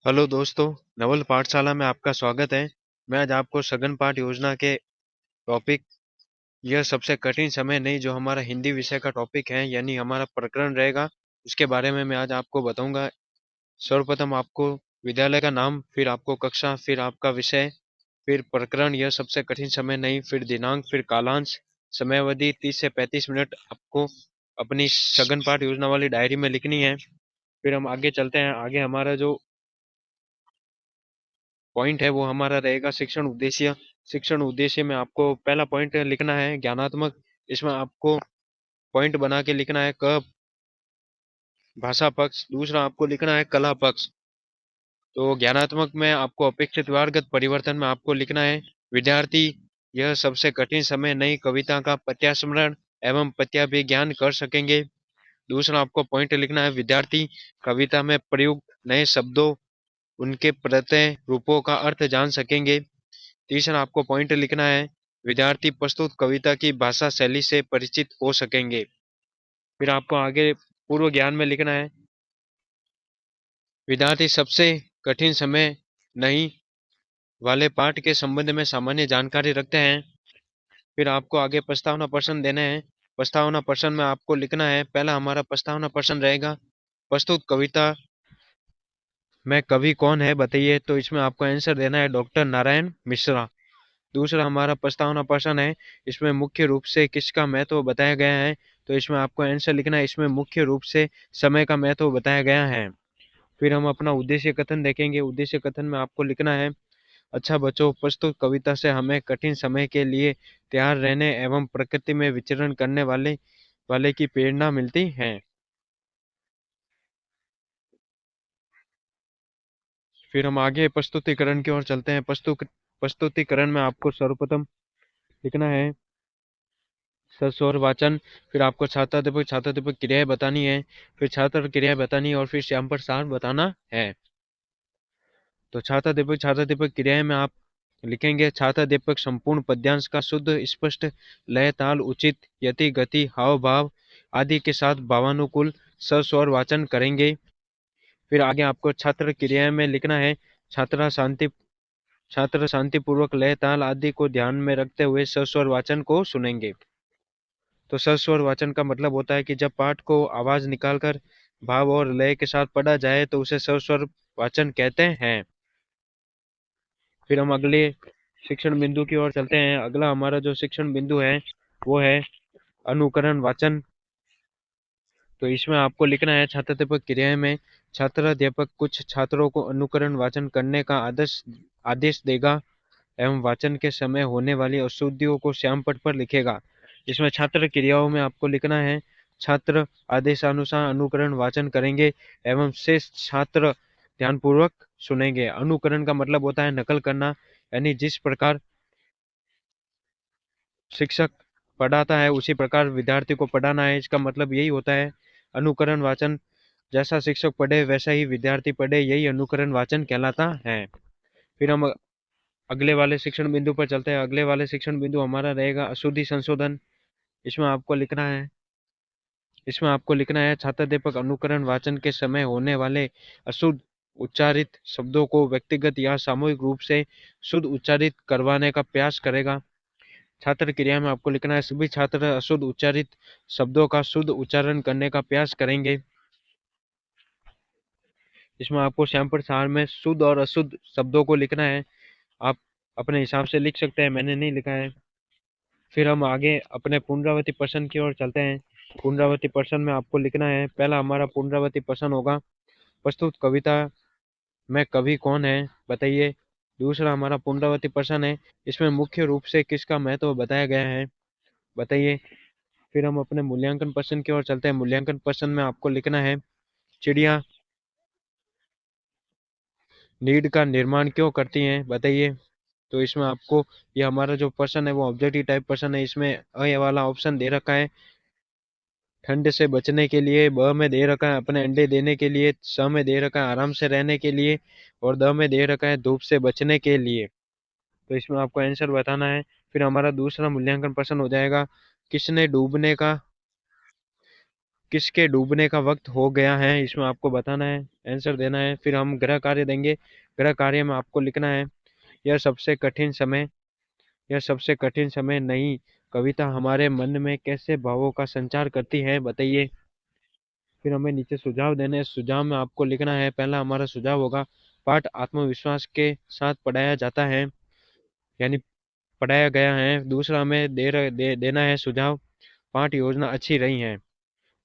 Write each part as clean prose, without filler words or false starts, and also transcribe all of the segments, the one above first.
Hello दोस्तों, नवल पाठशाला में आपका स्वागत है। मैं आज आपको सघन पाठ योजना के टॉपिक यह सबसे कठिन समय नहीं जो हमारा हिंदी विषय का टॉपिक है यानी हमारा प्रकरण रहेगा, उसके बारे में मैं आज आपको बताऊंगा। सर्वप्रथम आपको विद्यालय का नाम, फिर आपको कक्षा, फिर आपका विषय, फिर प्रकरण यह सबसे कठिन समय नहीं, फिर दिनांक, फिर कालांश, समयावधि 30 से 35 मिनट आपको अपनी सघन पाठ योजना वाली डायरी में लिखनी है। फिर हम आगे चलते हैं। आगे हमारा जो पॉइंट है वो हमारा रहेगा शिक्षण उद्देश्य। शिक्षण उद्देश्य में आपको पहला पॉइंट लिखना है ज्ञानात्मक। इसमें आपको पॉइंट बना के लिखना है क भाषा पक्ष, दूसरा आपको लिखना है कला पक्ष। तो ज्ञानात्मक में आपको अपेक्षित व्यवहारगत परिवर्तन में आपको लिखना है विद्यार्थी यह सबसे कठिन समय नई कविता का प्रत्यास्मरण एवं प्रत्याभिज्ञान कर सकेंगे। दूसरा आपको पॉइंट लिखना है विद्यार्थी कविता में प्रयुक्त नए शब्दों, उनके प्रत्यय रूपों का अर्थ जान सकेंगे। तीसरा आपको पॉइंट लिखना है विद्यार्थी प्रस्तुत कविता की भाषा शैली से परिचित हो सकेंगे। फिर आपको आगे पूर्व ज्ञान में लिखना है विद्यार्थी सबसे कठिन समय नहीं वाले पाठ के संबंध में सामान्य जानकारी रखते हैं। फिर आपको आगे प्रस्तावना प्रश्न देने हैं। प्रस्तावना प्रश्न में आपको लिखना है, पहला हमारा प्रस्तावना प्रश्न रहेगा प्रस्तुत कविता में कवि कौन है बताइए। तो इसमें आपको आंसर देना है डॉक्टर नारायण मिश्रा। दूसरा हमारा प्रस्तावना प्रश्न है इसमें मुख्य रूप से किसका महत्व बताया गया है। तो इसमें आपको आंसर लिखना है इसमें मुख्य रूप से समय का महत्व बताया गया है। फिर हम अपना उद्देश्य कथन देखेंगे। उद्देश्य कथन में आपको लिखना है अच्छा बच्चों, प्रस्तुत कविता से हमें कठिन समय के लिए तैयार रहने एवं प्रकृति में विचरण करने वाले वाले की प्रेरणा मिलती है। फिर हम आगे प्रस्तुतिकरण की ओर चलते हैं। प्रस्तुतिकरण में आपको सर्वप्रथम लिखना है सस्वर वाचन। फिर आपको छात्राध्यापक क्रियाएं बतानी है, फिर छात्र क्रियाएं बतानी है और फिर श्याम पर सार बताना है। तो छात्राध्यापक क्रियाएं में आप लिखेंगे छात्राध्यापक संपूर्ण पद्यांश का शुद्ध स्पष्ट लय ताल उचित यति गति हाव भाव आदि के साथ भावानुकूल सस्वर वाचन करेंगे। फिर आगे आपको छात्र क्रियाएं में लिखना है छात्रा शांति छात्र शांतिपूर्वक लय ताल आदि को ध्यान में रखते हुए सस्वर वाचन को सुनेंगे। तो सस्वर वाचन का मतलब होता है कि जब पाठ को आवाज निकालकर भाव और लय के साथ पढ़ा जाए तो उसे सस्वर वाचन कहते हैं। फिर हम अगले शिक्षण बिंदु की ओर चलते हैं। अगला हमारा जो शिक्षण बिंदु है वो है अनुकरण वाचन। तो इसमें आपको लिखना है छात्राध्यापक क्रियाएं में छात्राध्यापक कुछ छात्रों को अनुकरण वाचन करने का आदेश आदेश देगा एवं वाचन के समय होने वाली अशुद्धियों को श्यामपट्ट पर लिखेगा। इसमें छात्र क्रियाओं में आपको लिखना है छात्र आदेशानुसार अनुकरण वाचन करेंगे एवं शेष छात्र ध्यानपूर्वक सुनेंगे। अनुकरण का मतलब होता है नकल करना, यानी जिस प्रकार शिक्षक पढ़ाता है उसी प्रकार विद्यार्थी को पढ़ाना है, इसका मतलब यही होता है अनुकरण वाचन। जैसा शिक्षक पढ़े वैसा ही विद्यार्थी पढ़े, यही अनुकरण वाचन कहलाता है। फिर हम अगले वाले शिक्षण बिंदु पर चलते हैं। अगले वाले शिक्षण बिंदु हमारा रहेगा अशुद्धि संशोधन। इसमें आपको लिखना है इसमें आपको लिखना है छात्राध्यापक अनुकरण वाचन के समय होने वाले अशुद्ध उच्चारित शब्दों को व्यक्तिगत या सामूहिक रूप से शुद्ध उच्चारित करवाने का प्रयास करेगा। छात्र क्रिया में आपको लिखना है सभी छात्र अशुद्ध उच्चारित शब्दों का शुद्ध उच्चारण करने का प्रयास करेंगे। इसमें आपको श्यामपुर सार में शुद्ध और अशुद्ध शब्दों को लिखना है। आप अपने हिसाब से लिख सकते हैं, मैंने नहीं लिखा है। फिर हम आगे अपने पुनरावृत्ति प्रश्न की ओर चलते हैं। पुनरावृत्ति प्रश्न में आपको लिखना है पहला हमारा पुनरावृत्ति प्रश्न होगा प्रस्तुत कविता में कवि कौन है बताइए। दूसरा हमारा पुनरावृत्ति प्रश्न है इसमें मुख्य रूप से किसका महत्व बताया गया है बताइए। फिर हम अपने मूल्यांकन प्रश्न की ओर चलते हैं। मूल्यांकन प्रश्न में आपको लिखना है चिड़िया नीड का निर्माण क्यों करती हैं बताइए। तो इसमें आपको ये हमारा जो प्रश्न है वो ऑब्जेक्टिव टाइप प्रश्न है। इसमें अ वाला ऑप्शन दे रखा है ठंड से बचने के लिए, ब में दे रखा है अपने अंडे देने के लिए, स में दे रखा है आराम से रहने के लिए और द में दे रखा है धूप से बचने के लिए। तो इसमें आपको आंसर बताना है। फिर हमारा दूसरा मूल्यांकन प्रश्न हो जाएगा किसने डूबने का किसके डूबने का वक्त हो गया है, इसमें आपको बताना है, आंसर देना है। फिर हम गृह कार्य देंगे। गृह कार्य में आपको लिखना है, यह सबसे कठिन समय यह सबसे कठिन समय नई कविता हमारे मन में कैसे भावों का संचार करती है, बताइए। फिर हमें नीचे सुझाव देने हैं। सुझाव में आपको लिखना है, पहला हमारा सुझाव होगा, पाठ आत्मविश्वास के साथ पढ़ाया जाता है, यानी पढ़ाया गया है। दूसरा हमें देना है सुझाव, पाठ योजना अच्छी रही है।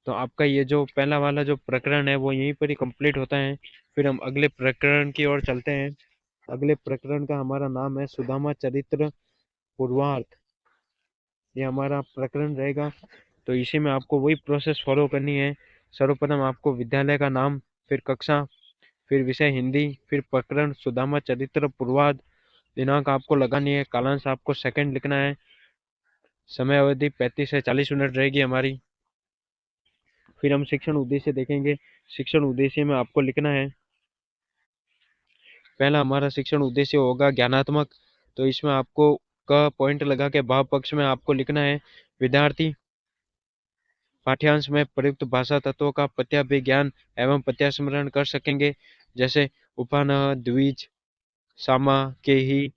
तो आपका ये जो पहला वाला जो प्रकरण है वो यहीं पर ही कंप्लीट होता है। फिर हम अगले प्रकरण की ओर चलते हैं। अगले प्रकरण का हमारा नाम है सुदामा चरित्र पूर्वार्ध। ये हमारा प्रकरण रहेगा। तो इसी में आपको वही प्रोसेस फॉलो करनी है। सर्वप्रथम आपको विद्यालय का नाम, फिर कक्षा, फिर विषय हिंदी, फिर प्रकरण सुदामा चरित्र पूर्वार्ध, दिनांक आपको लगानी है, कालांश आपको सेकंड लिखना है, समय अवधि 35 से 40 मिनट रहेगी हमारी। फिर हम शिक्षण उद्देश्य देखेंगे। शिक्षण उद्देश्य में आपको लिखना है, पहला हमारा शिक्षण उद्देश्य होगा ज्ञानात्मक। तो इसमें आपको का पॉइंट लगा के भाव पक्ष में आपको लिखना है, विद्यार्थी पाठ्यांश में प्रयुक्त भाषा तत्वों का प्रत्याभिज्ञान एवं प्रत्यास्मरण कर सकेंगे, जैसे उपानह, द्विज, सामा, केही।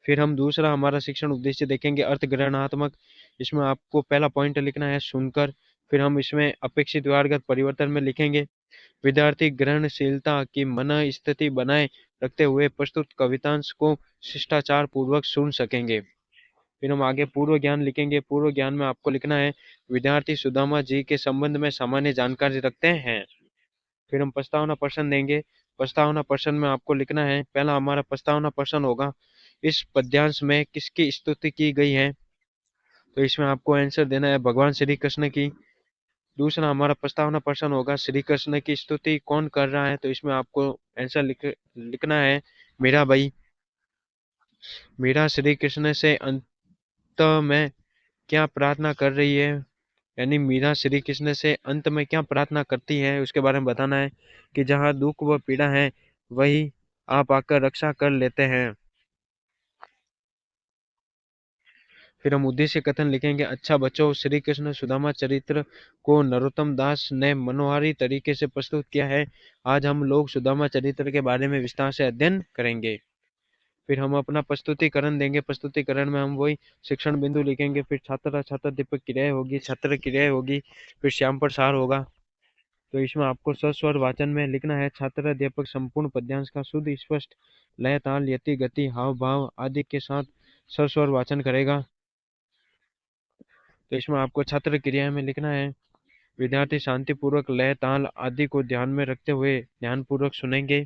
फिर हम दूसरा हमारा शिक्षण उद्देश्य देखेंगे अर्थग्रहणात्मक। इसमें आपको पहला पॉइंट लिखना है सुनकर। फिर हम इसमें अपेक्षित व्यवहारगत परिवर्तन में लिखेंगे, विद्यार्थी ग्रहणशीलता की मन स्थिति बनाए रखते हुए प्रस्तुत कवितांश को शिष्टाचार पूर्वक सुन सकेंगे। फिर हम आगे पूर्व ज्ञान लिखेंगे। पूर्व ज्ञान में आपको लिखना है, विद्यार्थी सुदामा जी के संबंध में सामान्य जानकारी रखते हैं। फिर हम प्रस्तावना प्रश्न देंगे। प्रस्तावना प्रश्न में आपको लिखना है, पहला हमारा प्रस्तावना प्रश्न होगा, इस पद्यांश में किसकी स्तुति की गई है। तो इसमें आपको आंसर देना है भगवान श्री कृष्ण की। दूसरा हमारा प्रस्तावना प्रश्न होगा, श्री कृष्ण की स्तुति कौन कर रहा है। तो इसमें आपको आंसर लिखना है मीराबाई। मीरा श्री कृष्ण से अंत में क्या प्रार्थना कर रही है, यानी मीरा श्री कृष्ण से अंत में क्या प्रार्थना करती है उसके बारे में बताना है, कि जहाँ दुख व पीड़ा है वही आप आकर रक्षा कर लेते हैं। फिर हम उद्देश्य कथन लिखेंगे, अच्छा बच्चों, श्री कृष्ण सुदामा चरित्र को नरोत्तम दास ने मनोहारी तरीके से प्रस्तुत किया है। आज हम लोग सुदामा चरित्र के बारे में विस्तार से अध्ययन करेंगे। फिर हम अपना प्रस्तुतिकरण देंगे। प्रस्तुतिकरण में हम वही शिक्षण बिंदु लिखेंगे, फिर छात्र छात्र दीपक क्रियाएं होगी, छात्र क्रियाएं होगी, फिर श्याम पर सार होगा। तो इसमें आपको सस्वर वाचन में लिखना है, छात्र अध्यापक संपूर्ण पद्यांश का शुद्ध स्पष्ट लय ताल यति गति हाव भाव आदि के साथ सस्वर वाचन करेगा। तो इसमें आपको छात्र क्रिया में लिखना है, विद्यार्थी शांतिपूर्वक लय ताल आदि को ध्यान में रखते हुए ध्यानपूर्वक सुनेंगे।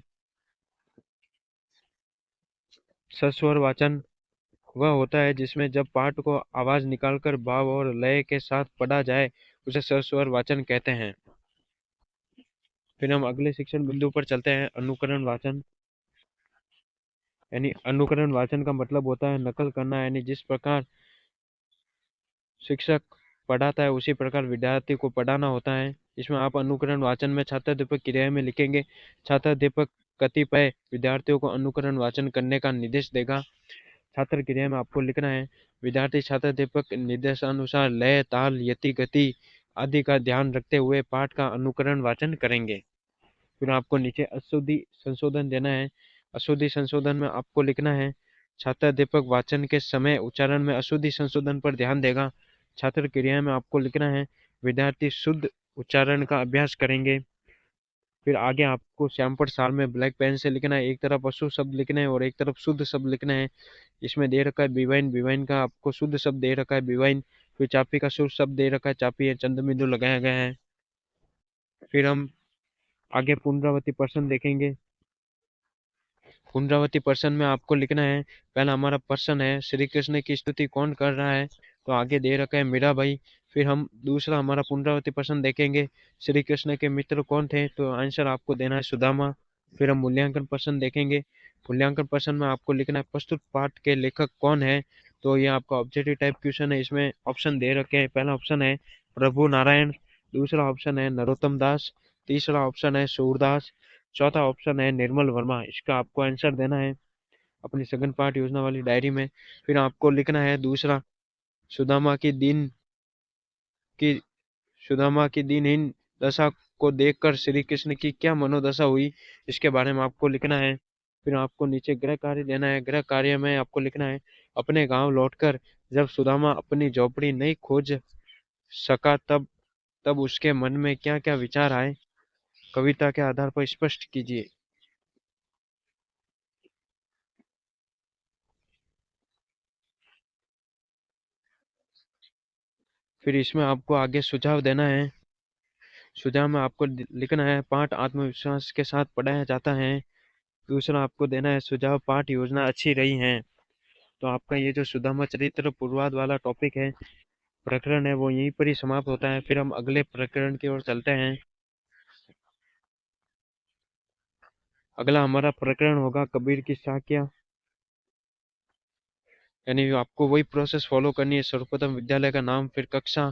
सस्वर वाचन वह होता है जिसमें जब पाठ को आवाज निकालकर भाव और लय के साथ पढ़ा जाए उसे सस्वर वाचन कहते हैं। फिर हम अगले शिक्षण बिंदु पर चलते हैं, अनुकरण वाचन। यानी अनुकरण वाचन का मतलब होता है नकल करना, यानी जिस प्रकार शिक्षक पढ़ाता है उसी प्रकार विद्यार्थी को पढ़ाना होता है। इसमें आप अनुकरण वाचन में छात्राध्यापक क्रिया में लिखेंगे, छात्राध्यापक कतिपय विद्यार्थियों को अनुकरण वाचन करने का निर्देश देगा। छात्र क्रिया में आपको लिखना है, विद्यार्थी छात्राध्यापक निर्देशानुसार लय ताल यति गति आदि का ध्यान रखते हुए पाठ का अनुकरण वाचन करेंगे। फिर आपको नीचे अशुद्धि संशोधन देना है। अशुद्धि संशोधन में आपको लिखना है, छात्राध्यापक वाचन के समय उच्चारण में अशुद्धि संशोधन पर ध्यान देगा। छात्र क्रिया में आपको लिखना है, विद्यार्थी शुद्ध उच्चारण का अभ्यास करेंगे। फिर आगे आपको श्यामपट सार में ब्लैक पेन से लिखना है, एक तरफ अशुद्ध शब्द लिखने हैं और एक तरफ शुद्ध शब्द लिखना है। इसमें दे रखा है बिवाइन, बिवाइन का आपको शुद्ध शब्द दे रखा है बिवाइन। फिर चापी का शुद्ध शब्द दे रखा है चापी है, चंद्र बिंदु लगाया गया है। फिर हम आगे पुनरावृत्ति प्रश्न देखेंगे। पुनरावृत्ति प्रश्न में आपको लिखना है, पहला हमारा प्रश्न है, श्री कृष्ण की स्तुति कौन कर रहा है। तो आगे दे रखा है मीराबाई। फिर हम दूसरा हमारा पुनरावृत्ति प्रश्न देखेंगे, श्री कृष्ण के मित्र कौन थे। तो आंसर आपको देना है सुदामा। फिर हम मूल्यांकन प्रश्न देखेंगे। मूल्यांकन प्रश्न में आपको लिखना है, प्रस्तुत पाठ के लेखक कौन है। तो ये आपका ऑब्जेक्टिव टाइप क्वेश्चन है। इसमें ऑप्शन दे रखे हैं, पहला ऑप्शन है प्रभु नारायण, दूसरा ऑप्शन है नरोत्तम दास, तीसरा ऑप्शन है सूरदास, चौथा ऑप्शन है निर्मल वर्मा। इसका आपको आंसर देना है अपनी सघन पाठ योजना वाली डायरी में। फिर आपको लिखना है दूसरा, सुदामा की दिन की सुदामा की दीनहीन दशा को देखकर श्री कृष्ण की क्या मनोदशा हुई, इसके बारे में आपको लिखना है। फिर आपको नीचे गृह कार्य देना है। गृह कार्य में आपको लिखना है, अपने गांव लौटकर जब सुदामा अपनी झोपड़ी नहीं खोज सका तब तब उसके मन में क्या क्या विचार आए, कविता के आधार पर स्पष्ट कीजिए। फिर इसमें आपको आगे सुझाव देना है। सुझाव में आपको लिखना है, पाठ आत्मविश्वास के साथ पढ़ाया जाता है। दूसरा आपको देना है सुझाव, पाठ योजना अच्छी रही है। तो आपका ये जो सुदामा चरित्र पूर्वाध वाला टॉपिक है, प्रकरण है, वो यहीं पर ही समाप्त होता है। फिर हम अगले प्रकरण की ओर चलते हैं। अगला हमारा प्रकरण होगा कबीर की साक्या। यानी आपको वही प्रोसेस फॉलो करनी है, सर्वप्रथम विद्यालय का नाम, फिर कक्षा,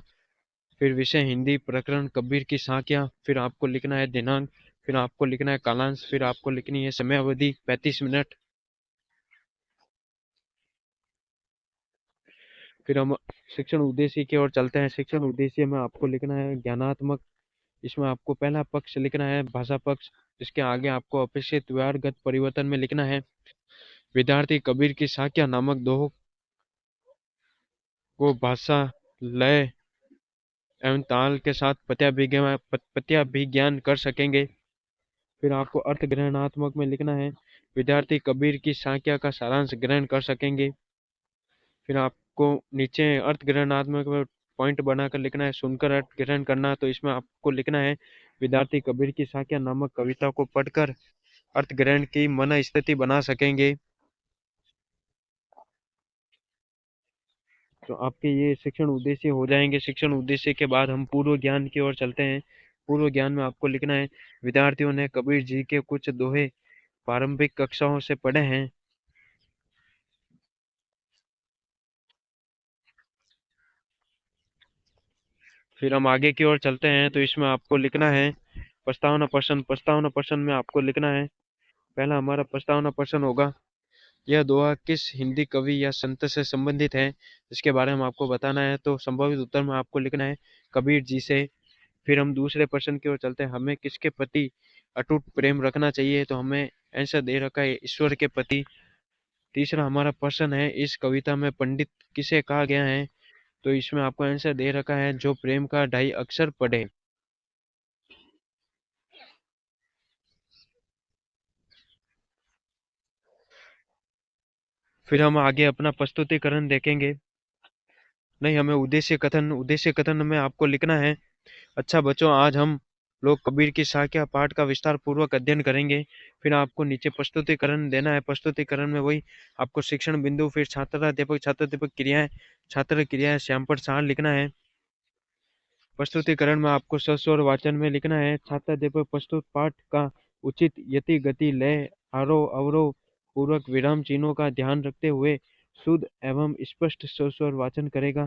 फिर विषय हिंदी, प्रकरण कबीर की साक्या, फिर आपको लिखना है दिनांक, फिर आपको लिखना है कालांश, फिर आपको लिखनी है समय अवधि 35 मिनट। फिर हम शिक्षण उद्देश्य की ओर चलते हैं। शिक्षण उद्देश्य में आपको लिखना है ज्ञानात्मक। इसमें आपको पहला पक्ष लिखना है भाषा पक्ष। इसके आगे आपको अपेक्षित व्यवहारगत परिवर्तन में लिखना है, विद्यार्थी कबीर की साक्या नामक दोहों को भाषा, लय एवं ताल के साथ पत्याभिज्ञान कर सकेंगे। फिर आपको अर्थ ग्रहणात्मक में लिखना है, विद्यार्थी कबीर की साक्या का सारांश ग्रहण कर सकेंगे। फिर आपको नीचे अर्थ ग्रहणात्मक में पॉइंट बनाकर लिखना है, सुनकर अर्थ ग्रहण करना। तो इसमें आपको लिखना है, विद्यार्थी कबीर की साक्या नामक कविता को पढ़कर अर्थ ग्रहण की मन स्थिति बना सकेंगे। तो आपके ये शिक्षण उद्देश्य हो जाएंगे। शिक्षण उद्देश्य के बाद हम पूर्व ज्ञान की ओर चलते हैं। पूर्व ज्ञान में आपको लिखना है, विद्यार्थियों ने कबीर जी के कुछ दोहे प्रारंभिक कक्षाओं से पढ़े हैं। फिर हम आगे की ओर चलते हैं। तो इसमें आपको लिखना है प्रस्तावना प्रश्न। प्रस्तावना प्रश्न में आपको लिखना है, पहला हमारा प्रस्तावना प्रश्न होगा, यह दोहा किस हिंदी कवि या संत से संबंधित है, इसके बारे में आपको बताना है। तो संभावित उत्तर में आपको लिखना है कबीर जी से। फिर हम दूसरे प्रश्न की ओर चलते हैं, हमें किसके प्रति अटूट प्रेम रखना चाहिए। तो हमें आंसर दे रखा है ईश्वर के प्रति। तीसरा हमारा प्रश्न है, इस कविता में पंडित किसे कहा गया है। तो इसमें आपको आंसर दे रखा है, जो प्रेम का 2.5 अक्षर पढ़े। फिर हम आगे अपना प्रस्तुतिकरण देखेंगे। नहीं, हमें उद्देश्य कथन में आपको लिखना है, अच्छा बच्चों, आज हम लोग कबीर की साक्या पाठ का विस्तार पूर्वक अध्ययन करेंगे। फिर आपको नीचे प्रस्तुतिकरण देना है। प्रस्तुतिकरण में वही आपको शिक्षण बिंदु, फिर छात्राध्यापक क्रियाएं, छात्र क्रियाएं, श्यामपट सार लिखना है। प्रस्तुतिकरण में आपको सस्वर वाचन में लिखना है, छात्राध्यापक प्रस्तुत पाठ का उचित यति गति लय आरोह अवरोह पूर्वक विराम चिन्हों का ध्यान रखते हुए शुद्ध एवं स्पष्ट सस्वर वाचन करेगा।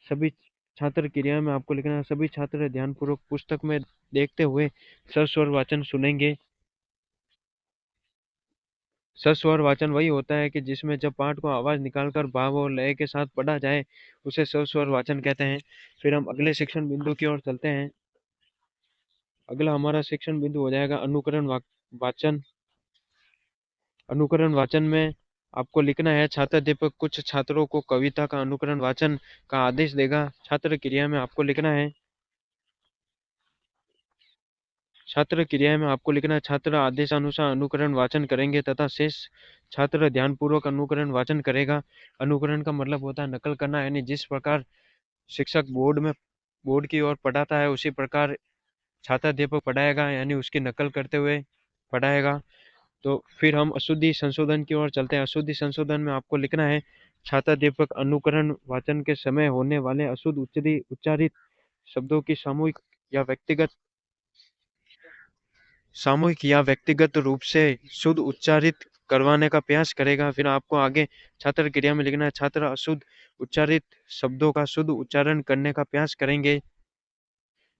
सभी छात्र क्रिया में आपको लिखना है, सभी छात्र ध्यानपूर्वक पुस्तक में देखते हुए सस्वर वाचन सुनेंगे। सस्वर वाचन वही होता है कि जिसमें जब पाठ को आवाज निकालकर भाव और लय के साथ पढ़ा जाए, उसे सस्वर वाचन कहते हैं। फिर हम अगले शिक्षण बिंदु की ओर चलते हैं। अगला हमारा शिक्षण बिंदु हो जाएगा अनुकरण वाचन। अनुकरण वाचन में आपको लिखना है, छात्राध्यापक कुछ छात्रों को कविता का अनुकरण वाचन का आदेश देगा। छात्र क्रिया में आपको लिखना है, छात्र क्रिया में आपको लिखना है, छात्र आदेशानुसार अनुकरण वाचन करेंगे तथा शेष छात्र ध्यानपूर्वक अनुकरण वाचन करेगा। अनुकरण का मतलब होता है नकल करना, यानी जिस प्रकार शिक्षक बोर्ड की ओर पढ़ाता है, उसी प्रकार छात्राध्यापक पढ़ाएगा, यानी उसकी नकल करते हुए पढ़ाएगा। तो फिर हम अशुद्धि संशोधन की ओर चलते हैं। अशुद्धि संशोधन में आपको लिखना है, छात्राध्यापक अनुकरण वाचन के समय होने वाले अशुद्ध उच्चारित शब्दों की सामूहिक या व्यक्तिगत रूप से शुद्ध उच्चारित करवाने का प्रयास करेगा। फिर आपको आगे छात्र क्रिया में लिखना है, छात्र अशुद्ध उच्चारित शब्दों का शुद्ध उच्चारण करने का प्रयास करेंगे।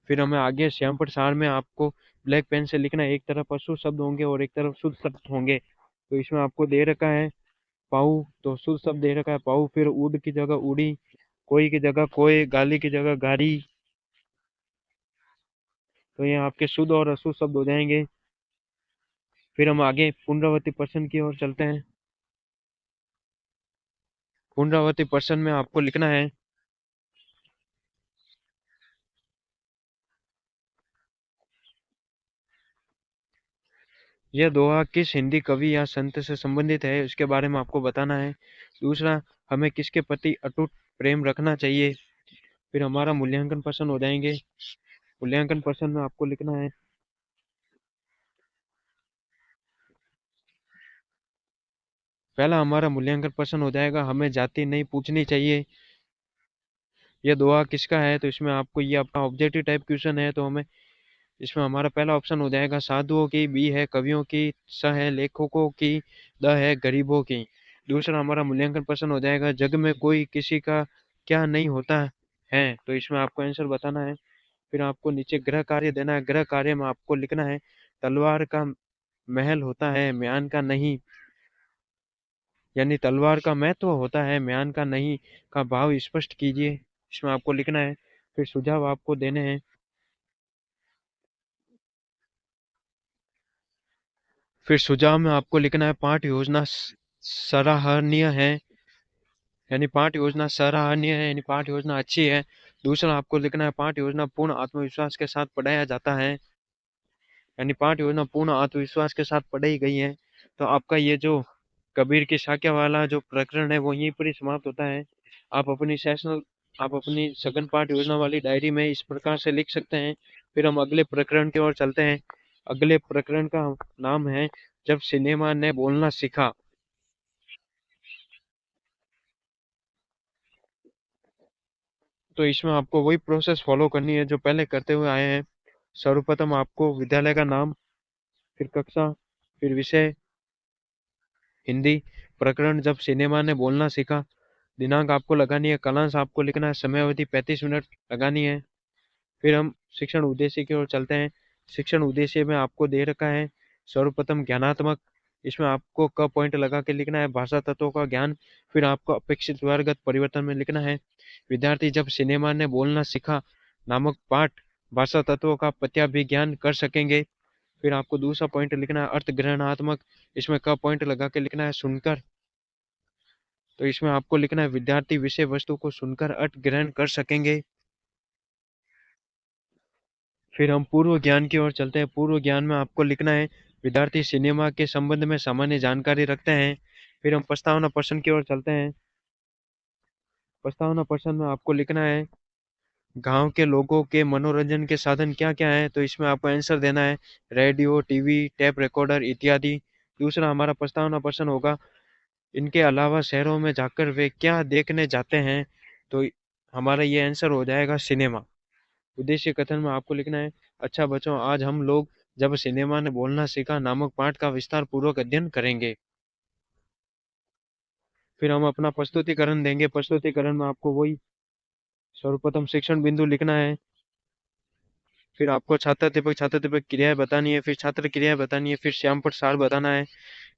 फिर हमें आगे श्यामपट सार में आपको ब्लैक पेन से लिखना है, एक तरफ अशुद्ध शब्द होंगे और एक तरफ शुद्ध शब्द होंगे। तो इसमें आपको दे रखा है पाऊ, तो शुद्ध शब्द दे रखा है पाऊ, फिर उड की जगह उड़ी, कोई की जगह कोई, गाली की जगह गारी, तो ये आपके शुद्ध और अशुद्ध शब्द हो जाएंगे। फिर हम आगे पुनरावृत्ति प्रश्न की ओर चलते हैं। पुनरावृत्ति प्रश्न में आपको लिखना है, यह दोहा किस हिंदी कवि या संत से संबंधित है, उसके बारे में आपको बताना है। दूसरा, हमें किसके प्रति अटूट प्रेम रखना चाहिए। फिर हमारा मूल्यांकन प्रश्न हो जाएंगे। मूल्यांकन प्रश्न में आपको लिखना है, पहला हमारा मूल्यांकन प्रश्न हो जाएगा, हमें जाति नहीं पूछनी चाहिए। यह दोहा किसका है, तो इसमें आपको, ये आपका ऑब्जेक्टिव टाइप क्वेश्चन है, तो हमें इसमें हमारा पहला ऑप्शन हो जाएगा साधुओं की, बी है कवियों की, स है लेखकों की, द है गरीबों की। दूसरा हमारा मूल्यांकन प्रश्न हो जाएगा, जग में कोई किसी का क्या नहीं होता है, तो इसमें आपको आंसर बताना है। फिर आपको नीचे गृह कार्य देना है। गृह कार्य में आपको लिखना है, तलवार का महल होता है म्यान का नहीं, यानी तलवार का महत्व होता है म्यान का नहीं का भाव स्पष्ट कीजिए, इसमें आपको लिखना है। फिर सुझाव आपको देने हैं। फिर सुझाव में आपको लिखना है, पाठ योजना सराहनीय है, यानी पाठ योजना सराहनीय है, यानी पाठ योजना अच्छी है। दूसरा आपको लिखना है, पाठ योजना पूर्ण आत्मविश्वास के साथ पढ़ाया जाता है, यानी पाठ योजना पूर्ण आत्मविश्वास के साथ पढ़ाई गई है। तो आपका ये जो कबीर की साक्या वाला जो प्रकरण है वो यहीं पर ही समाप्त होता है। आप अपनी सेशनल, आप अपनी सघन पाठ योजना वाली डायरी में इस प्रकार से लिख सकते हैं। फिर हम अगले प्रकरण की ओर चलते हैं। अगले प्रकरण का नाम है, जब सिनेमा ने बोलना सीखा। तो इसमें आपको वही प्रोसेस फॉलो करनी है जो पहले करते हुए आए हैं। सर्वप्रथम आपको विद्यालय का नाम, फिर कक्षा, फिर विषय हिंदी, प्रकरण जब सिनेमा ने बोलना सीखा, दिनांक आपको लगानी है, कालांश आपको लिखना है, समय अवधि 35 मिनट लगानी है। फिर हम शिक्षण उद्देश्य की ओर चलते हैं। शिक्षण उद्देश्य में आपको दे रखा है, सर्वप्रथम ज्ञानात्मक, इसमें आपको क पॉइंट लगा के लिखना है, भाषा तत्वों का ज्ञान। फिर आपको अपेक्षित व्यवहारगत परिवर्तन में लिखना है, विद्यार्थी जब सिनेमा ने बोलना सीखा नामक पाठ भाषा तत्वों का प्रत्याभिज्ञान कर सकेंगे। फिर आपको दूसरा पॉइंट लिखना है, अर्थ ग्रहणात्मक, इसमें क पॉइंट लगा के लिखना है, सुनकर। तो इसमें आपको लिखना है, विद्यार्थी विषय वस्तु को सुनकर अर्थ ग्रहण कर सकेंगे। फिर हम पूर्व ज्ञान की ओर चलते हैं। पूर्व ज्ञान में आपको लिखना है, विद्यार्थी सिनेमा के संबंध में सामान्य जानकारी रखते हैं। फिर हम प्रस्तावना प्रश्न की ओर चलते हैं। प्रस्तावना प्रश्न में आपको लिखना है, गांव के लोगों के मनोरंजन के साधन क्या क्या है, तो इसमें आपको आंसर देना है, रेडियो, टीवी, टेप रिकॉर्डर इत्यादि। दूसरा हमारा प्रस्तावना प्रश्न होगा, इनके अलावा शहरों में जाकर वे क्या देखने जाते हैं, तो हमारा ये आंसर हो जाएगा सिनेमा। उद्देश्य कथन में आपको लिखना है, अच्छा बच्चों, आज हम लोग जब सिनेमा ने बोलना सीखा नामक पाठ का विस्तार पूर्वक अध्ययन करेंगे। फिर हम अपना प्रस्तुतिकरण देंगे। प्रस्तुतिकरण में आपको वही सर्वप्रथम शिक्षण बिंदु लिखना है, फिर आपको छात्र दीपक क्रियाएं बतानी है, फिर छात्र क्रियाएं बतानी है, फिर श्यामपट सार बताना है।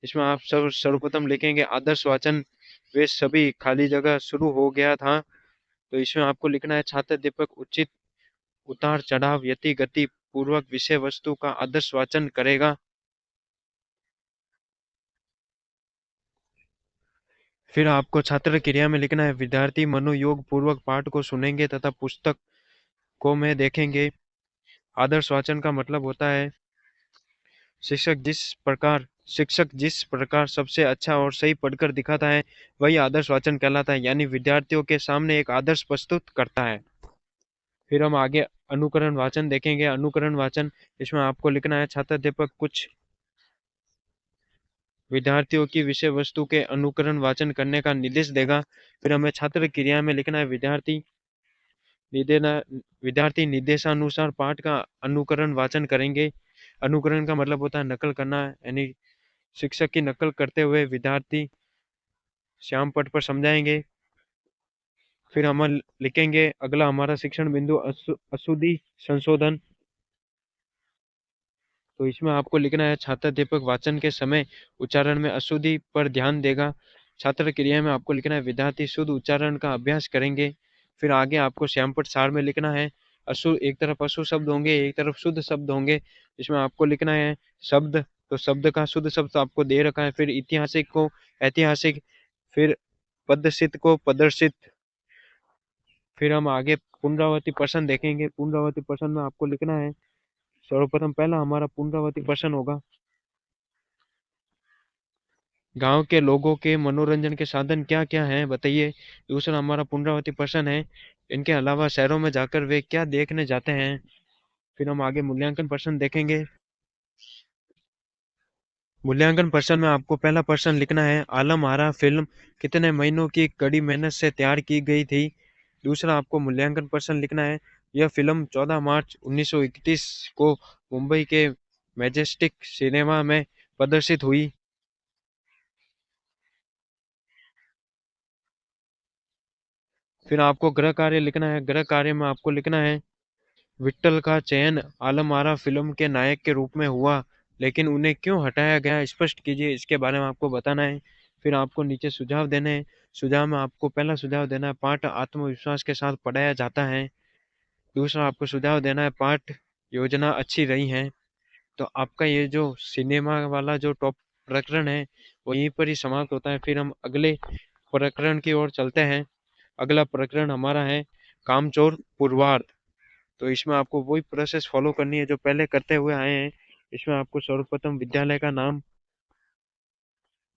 इसमें आप सर्वप्रथम लिखेंगे, आदर्श वाचन वे सभी खाली जगह शुरू हो गया था, तो इसमें आपको लिखना है, छात्र दीपक उचित उतार चढ़ाव यति गति पूर्वक विषय वस्तु का आदर्श वाचन करेगा। फिर आपको छात्र क्रिया में लिखना है, विद्यार्थी मनोयोग पूर्वक पाठ को सुनेंगे तथा पुस्तक को में देखेंगे। आदर्श वाचन का मतलब होता है, शिक्षक जिस प्रकार सबसे अच्छा और सही पढ़कर दिखाता है वही आदर्श वाचन कहलाता है, यानी विद्यार्थियों के सामने एक आदर्श प्रस्तुत करता है। फिर हम आगे अनुकरण वाचन देखेंगे। अनुकरण वाचन, इसमें आपको लिखना है, छात्र अध्यापक कुछ विद्यार्थियों की विषय वस्तु के अनुकरण वाचन करने का निर्देश देगा। फिर हमें छात्र क्रिया में लिखना है, निदेना विद्यार्थी निर्देशानुसार पाठ का अनुकरण वाचन करेंगे। अनुकरण का मतलब होता है नकल करना, यानी शिक्षक की नकल करते हुए विद्यार्थी श्याम पट पर समझाएंगे। फिर हम लिखेंगे अगला हमारा शिक्षण बिंदु अशुद्धि संशोधन, तो इसमें आपको लिखना है, छात्र अध्यापक वाचन के समय उच्चारण में अशुद्धि पर ध्यान देगा। छात्र क्रिया में आपको लिखना है, विद्यार्थी शुद्ध उच्चारण का अभ्यास करेंगे। फिर आगे आपको श्यामपट सार में लिखना है, एक तरफ अशुद्ध शब्द होंगे, एक तरफ शुद्ध शब्द होंगे। इसमें आपको लिखना है शब्द, तो शब्द का शुद्ध शब्द तो आपको दे रखा है, फिर ऐतिहासिक को ऐतिहासिक, फिर पदसित को पदर्शित। फिर हम आगे पुनरावृत्ति प्रश्न देखेंगे। पुनरावृत्ति प्रश्न में आपको लिखना है, सर्वप्रथम पहला हमारा पुनरावृत्ति प्रश्न होगा, गांव के लोगों के मनोरंजन के साधन क्या क्या हैं बताइए। दूसरा हमारा पुनरावृत्ति प्रश्न है, इनके अलावा शहरों में जाकर वे क्या देखने जाते हैं। फिर हम आगे मूल्यांकन प्रश्न देखेंगे। मूल्यांकन प्रश्न में आपको पहला प्रश्न लिखना है, आलम आरा फिल्म कितने महीनों की कड़ी मेहनत से तैयार की गई थी। दूसरा आपको मूल्यांकन प्रश्न लिखना है, यह फिल्म 14 मार्च 1931 को मुंबई के मैजेस्टिक सिनेमा में प्रदर्शित हुई। फिर आपको गृह कार्य लिखना है। गृह कार्य में आपको लिखना है, विट्ठल का चयन आलम आरा फिल्म के नायक के रूप में हुआ, लेकिन उन्हें क्यों हटाया गया स्पष्ट कीजिए, इसके बारे में आपको बताना है। फिर आपको नीचे सुझाव देने हैं। सुझाव में आपको पहला सुझाव देना है, पाठ आत्मविश्वास के साथ पढ़ाया जाता है। दूसरा आपको सुझाव देना है, पाठ योजना अच्छी रही है। तो आपका ये जो सिनेमा वाला जो टॉप प्रकरण है वो यहीं पर ही समाप्त होता है। फिर हम अगले प्रकरण की ओर चलते हैं। अगला प्रकरण हमारा है कामचोर पूर्वार्ध। तो इसमें आपको वही प्रोसेस फॉलो करनी है जो पहले करते हुए आए हैं। इसमें आपको सर्वप्रथम विद्यालय का नाम,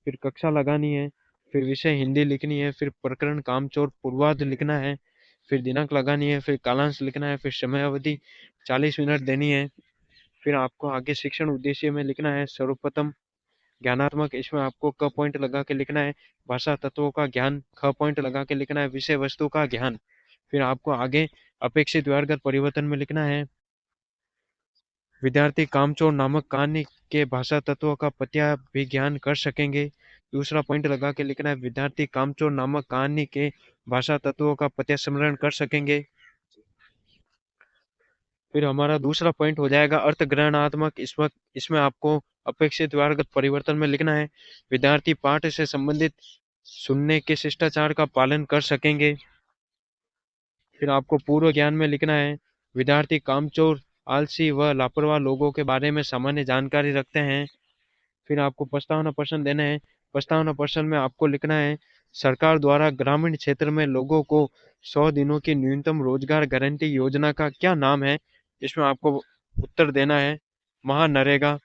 फिर कक्षा लगानी है, फिर विषय हिंदी लिखनी है, फिर प्रकरण कामचोर पूर्वार्ध लिखना है, फिर दिनांक लगानी है, फिर कालांश लिखना है, फिर समय अवधि 40 मिनट देनी है। फिर आपको आगे शिक्षण उद्देश्य में लिखना है सर्वप्रथम ज्ञानात्मक, इसमें आपको क पॉइंट लगा के लिखना है भाषा तत्वों का ज्ञान, ख पॉइंट लगा के लिखना है विषय वस्तु का ज्ञान। फिर आपको आगे अपेक्षित व्यवहारगत परिवर्तन में लिखना है, विद्यार्थी कामचोर नामक कहानी के भाषा तत्वों का पत्याभिज्ञान कर सकेंगे। दूसरा पॉइंट लगा के लिखना है, विद्यार्थी कामचोर नामक कहानी के भाषा तत्वों का पत्यास्मरण कर सकेंगे। फिर हमारा दूसरा पॉइंट हो जाएगा अर्थग्रहणात्मक। इस वक्त इसमें आपको अपेक्षित व्यवहारगत परिवर्तन में लिखना है, विद्यार्थी पाठ से संबंधित सुनने के शिष्टाचार का पालन कर सकेंगे। फिर आपको पूर्व ज्ञान में लिखना है, विद्यार्थी कामचोर आलसी व लापरवाह लोगों के बारे में सामान्य जानकारी रखते हैं। फिर आपको प्रस्तावना प्रश्न देना है। प्रस्तावना प्रश्न में आपको लिखना है, सरकार द्वारा ग्रामीण क्षेत्र में लोगों को 100 दिनों की न्यूनतम रोजगार गारंटी योजना का क्या नाम है। इसमें आपको उत्तर देना है महानरेगा।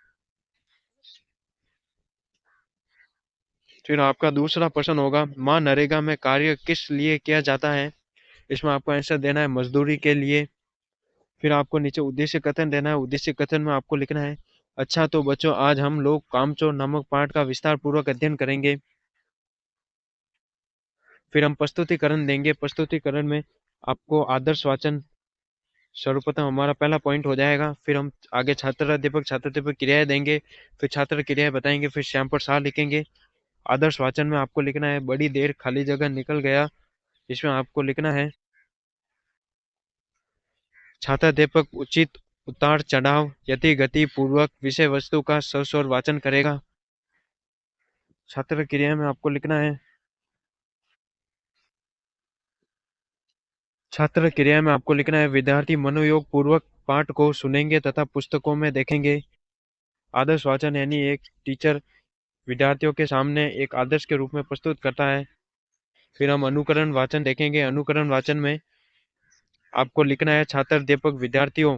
फिर आपका दूसरा प्रश्न होगा, महानरेगा में कार्य किस लिए किया जाता है। इसमें आपको आंसर देना है मजदूरी के लिए। फिर आपको नीचे उद्देश्य कथन देना है। उद्देश्य कथन में आपको लिखना है, अच्छा तो बच्चों आज हम लोग कामचोर नामक पाठ का विस्तार पूर्वक अध्ययन करेंगे। फिर हम प्रस्तुतिकरण देंगे। प्रस्तुतिकरण में आपको आदर्श वाचन सर्वप्रथम हमारा पहला पॉइंट हो जाएगा। फिर हम आगे छात्र अध्यापक क्रियाएं देंगे, फिर छात्र क्रियाएं बताएंगे, फिर श्याम पर सार लिखेंगे। आदर्श वाचन में आपको लिखना है, बड़ी देर खाली जगह निकल गया। इसमें आपको लिखना है, छात्राध्यापक उचित उतार चढ़ाव यति गति पूर्वक विषय वस्तु का सस्वर वाचन करेगा। छात्र क्रिया में आपको लिखना है, छात्र क्रिया में आपको लिखना है, विद्यार्थी मनोयोग पूर्वक पाठ को सुनेंगे तथा पुस्तकों में देखेंगे। आदर्श वाचन यानी एक टीचर विद्यार्थियों के सामने एक आदर्श के रूप में प्रस्तुत करता है। फिर हम अनुकरण वाचन देखेंगे। अनुकरण वाचन में आपको लिखना है, छात्र अध्यापक विद्यार्थियों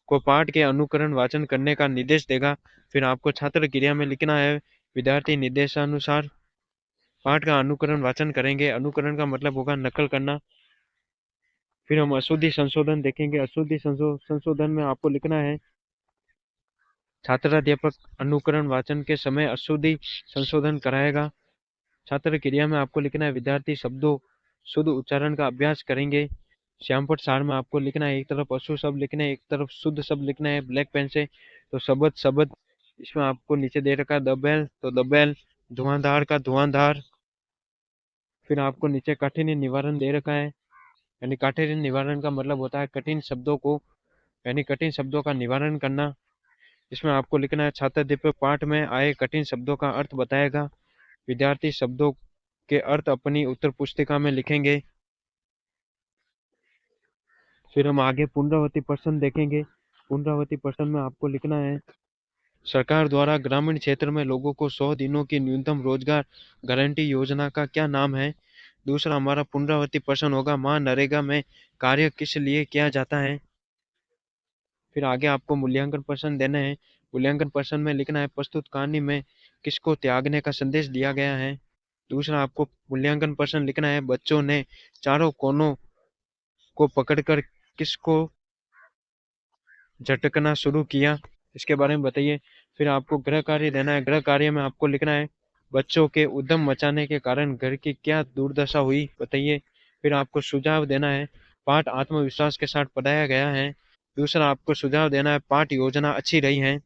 को पाठ के अनुकरण वाचन करने का निर्देश देगा। फिर आपको छात्र क्रिया में लिखना है, विद्यार्थी निर्देशानुसार पाठ का अनुकरण वाचन करेंगे। अनुकरण का मतलब होगा नकल करना। फिर हम अशुद्धि संशोधन देखेंगे। अशुद्धि संशोधन में आपको लिखना है, छात्राध्यापक अनुकरण वाचन के समय अशुद्धि संशोधन कराएगा। छात्र क्रिया में आपको लिखना है, विद्यार्थी शब्दों शुद्ध उच्चारण का अभ्यास करेंगे। श्यामपट सार में आपको लिखना है, एक तरफ अशुद्ध शब्द लिखना है, एक तरफ शुद्ध शब्द लिखना है ब्लैक पेन से। तो शब्द शब्द इसमें आपको नीचे दे रखा है दबेल, तो दबेल, धुआंधार का धुआंधार। फिर आपको नीचे काठिन्य निवारण दे रखा है, यानी काठिन्य निवारण का मतलब होता है कठिन शब्दों को, यानी कठिन शब्दों का निवारण करना। इसमें आपको लिखना है, छात्र दीपक पाठ में आए कठिन शब्दों का अर्थ बताएगा। विद्यार्थी शब्दों के अर्थ अपनी उत्तर पुस्तिका में लिखेंगे। फिर हम आगे पुनरावृत्ति प्रश्न देखेंगे। पुनरावृत्ति प्रश्न में आपको लिखना है, सरकार द्वारा ग्रामीण क्षेत्र में लोगों को 100 दिनों की न्यूनतम रोजगार गारंटी योजना का क्या नाम है। दूसरा हमारा पुनरावृत्ति प्रश्न होगा, मनरेगा में कार्य किस लिए किया जाता है। फिर आगे आपको मूल्यांकन प्रश्न देने हैं। मूल्यांकन प्रश्न में लिखना है, प्रस्तुत कहानी में किसको त्यागने का संदेश दिया गया है। दूसरा आपको मूल्यांकन प्रश्न लिखना है, बच्चों ने चारों कोनों को पकड़कर किसको झटकना शुरू किया, इसके बारे में बताइए। फिर आपको गृह कार्य देना है। गृह कार्य में आपको लिखना है, बच्चों के उद्यम मचाने के कारण घर की क्या दुर्दशा हुई, बताइए। फिर आपको सुझाव देना है, पाठ आत्मविश्वास के साथ पढ़ाया गया है। दूसरा आपको सुझाव देना है, पाठ योजना अच्छी रही है।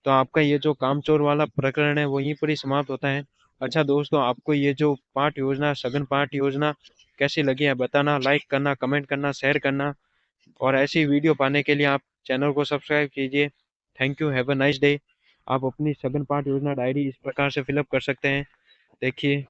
तो आपका ये जो कामचोर वाला प्रकरण है वो यहीं पर ही समाप्त होता है। अच्छा दोस्तों, आपको ये जो पाठ योजना, सघन पाठ योजना कैसी लगी है बताना, लाइक करना, कमेंट करना, शेयर करना, और ऐसी वीडियो पाने के लिए आप चैनल को सब्सक्राइब कीजिए। Thank you, have a nice day. आप अपनी सघन पाठ योजना डायरी इस प्रकार से फिलअप कर सकते हैं, देखिए।